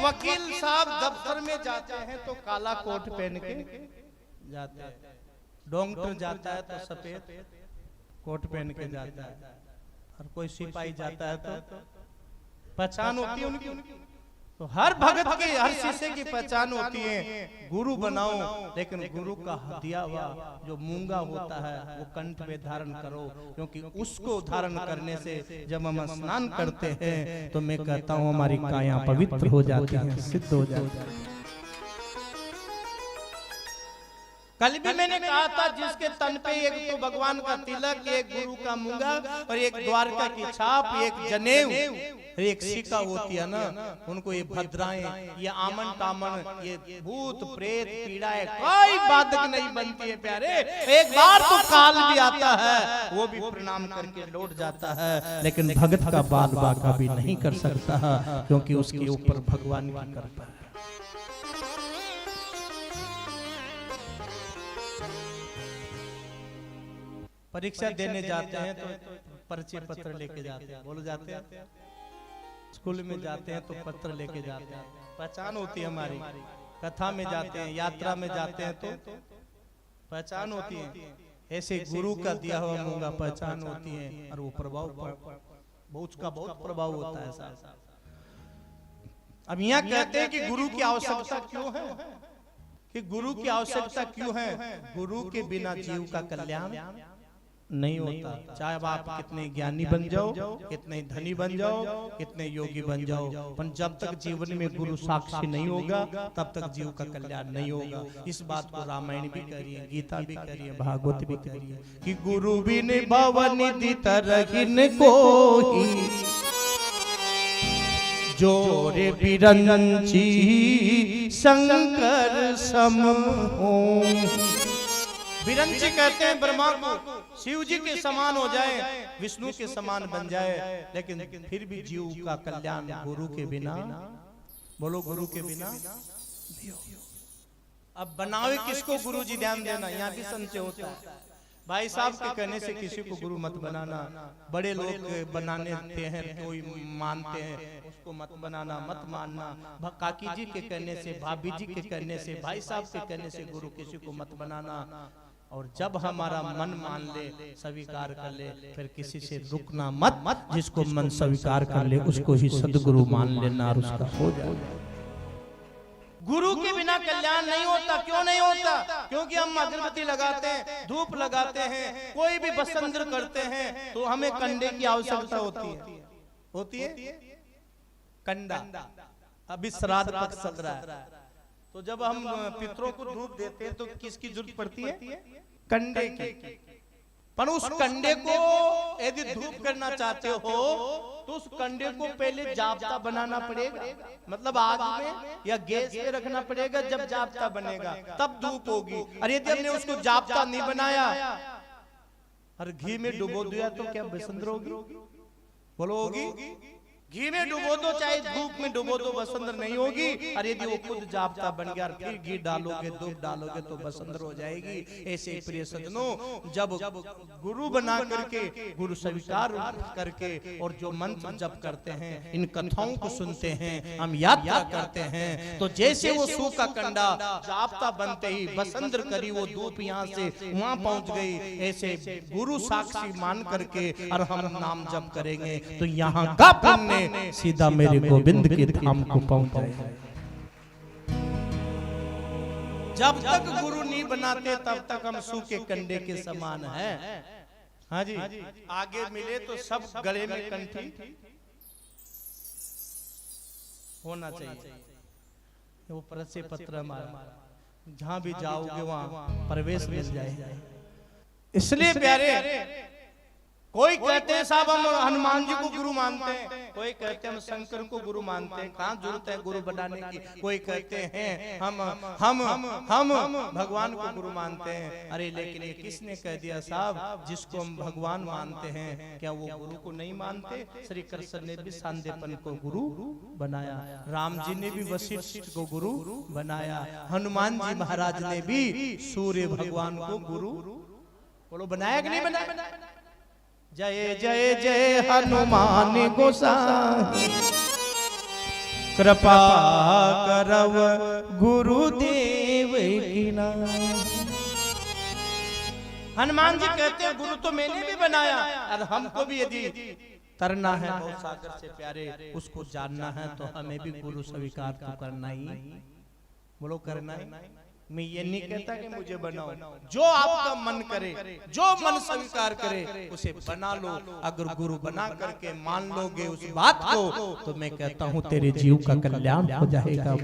वकील साहब दफ्तर में जाते हैं तो काला कोट पहन के जाते हैं, डॉक्टर जाता है तो सफेद कोट पहन के जाता है, और कोई सिपाही जाता है तो पहचान होती है उनकी। तो हर भगत की, हर शिष्य की पहचान होती है। गुरु बनाओ, लेकिन गुरु का दिया हुआ जो मूंगा होता है वो कंठ में धारण करो, क्योंकि उसको धारण करने से जब हम स्नान करते हैं तो मैं कहता हूँ हमारी काया पवित्र हो जाती है, सिद्ध हो जाती है। कल भी मैंने कहा था जिसके तन पे एक तो भगवान का तिलक, एक गुरु का मूंगा और एक द्वारका की छाप, एक जनेऊ, एक सिक्का होती है ना, उनको ये भद्राएं, ये आमन तामन, ये भूत प्रेत पीड़ाएं कोई बाधक नहीं बनती है प्यारे। एक बार तो काल भी आता है, वो भी प्रणाम करके लौट जाता है, लेकिन भगत का बाल बाका भी नहीं कर सकता, क्योंकि उसके ऊपर भगवान की कृपा है। परीक्षा देने जाते हैं तो परिचय पत्र लेके जाते हैं, बोलो जाते हैं, स्कूल में जाते हैं तो पत्र लेके जाते हैं, पहचान होती है हमारी। कथा में जाते हैं, यात्रा में जाते हैं तो पहचान होती है। ऐसे गुरु का दिया हुआ मूंगा पहचान होती है, और वो प्रभाव उसका बहुत प्रभाव होता है साहब। अब यहाँ कहते हैं कि गुरु की आवश्यकता क्यों है, कि गुरु की आवश्यकता क्यों है? गुरु के बिना जीव का कल्याण नहीं होता। चाहे आप कितने ज्ञानी बन जाओ, कितने धनी बन जाओ, कितने योगी बन जाओ, पर जब तक जीवन में गुरु साक्षी नहीं होगा तब तक जीव का कल्याण नहीं होगा। इस बात को रामायण भी कह रही है, गीता भी कह रही है, भागवत भी कह रही है कि गुरु बिन भवनिधि तरहिन कोई, जोरे बिरंची शंकर सम हो। बिरंची कहते हैं ब्रह्मा को, शिव जी के समान हो जाए, विष्णु के समान बन जाए, लेकिन फिर भी जीव का कल्याण गुरु के बिना, बोलो गुरु के बिना। अब बनावे किसको गुरु जी, ध्यान देना, यहाँ भी संशय होता है। भाई साहब के कहने से किसी को गुरु मत बनाना, बड़े लोग बनाने हैं, कोई मानते हैं, उसको मत बनाना, मत मानना। काकी जी के कहने से, भाभी जी के कहने से, भाई साहब के कहने से गुरु किसी को मत बनाना। और जब हमारा मन मान ले, स्वीकार कर ले, फिर किसी से रुकना मत। जिसको मन स्वीकार कर ले उसको ही सदगुरु मान लेना, और उसका हो जाए। गुरु के बिना कल्याण नहीं होता। क्यों नहीं होता? क्योंकि हम अगरबत्ती लगाते हैं, धूप लगाते हैं, कोई भी बसंतर करते हैं तो हमें कंडे की आवश्यकता होती है कंडा। अभी श्राद्ध पक्ष चल रहा है, तो जब हम पितरों को धूप देते हैं तो किसकी जरूरत पड़ती है? कंडे की। पर उस कंडे को यदि धूप करना चाहते हो तो उस कंडे को पहले जाब्ता बनाना पड़ेगा, मतलब आग में या गैस पे रखना पड़ेगा। जब जाब्ता बनेगा तब धूप होगी। और यदि हमने उसको जाब्ता नहीं बनाया और घी में डुबो दिया तो क्या बसंत होगी? बोलो होगी? घी में डुबो दो चाहे धूप में डुबो दो, बसंत नहीं होगी। और यदि वो खुद जाब्ता बन गया और फिर घी डालोगे, धूप डालोगे तो बसंत हो जाएगी। ऐसे प्रिय सज्जनों, जब गुरु बना करके, गुरु स्वीकार करके, और जो मंत्र जप करते हैं, इन कथाओं को सुनते हैं, हम यात्रा करते हैं, तो जैसे वो सूखा कंडा जाब्ता बनते ही बसंत करी, वो धूप यहाँ से वहां पहुंच गई। ऐसे गुरु साक्षी मान करके और हम नाम जप करेंगे तो यहाँ का पुण्य सीधा मेरे गोविंद के धाम को पहुंच जाएगा। जब तक गुरु नहीं बनाते तब तक हम सूखे कंडे के समान हैं। हाँ जी, आगे मिले तो सब गले में कंठी होना चाहिए। वो परिचय पत्र हमारा, जहां भी जाओगे वहां प्रवेश मिल जाए। इसलिए प्यारे, कोई कहते हैं साहब हम हनुमान जी को गुरु मानते हैं, कोई कहते हैं हम शंकर को गुरु मानते हैं, कहाँ जरूरत है गुरु बनाने की। कोई कहते हैं हम भगवान को गुरु मानते हैं। अरे लेकिन ये किसने कह दिया साहब, जिसको हम भगवान मानते हैं क्या वो गुरु को नहीं मानते? श्री कृष्ण ने भी सांदेपन को गुरु बनाया, राम जी ने भी वशिष्ठ को गुरु बनाया, हनुमान जी महाराज ने भी सूर्य भगवान को गुरु, बोलो बनाया कि नहीं बनाया? जय जय जय हनुमान गोसाई, कृपा करव गुरुदेव की नाम। हनुमान जी कहते हैं गुरु तो मैंने भी बनाया, और हमको भी यदि तरना है बहुत सागर से प्यारे, उसको जानना है तो हमें भी गुरु स्वीकार तो करना ही, बोलो करना ही। मैं ये नहीं कहता कि मुझे बनाओ, जो आपका मन करे, जो मन स्वीकार करे उसे बना लो। अगर गुरु बना करके मान लोगे उस बात को, तो मैं कहता हूँ तेरे जीव का कल्याण हो जाएगा।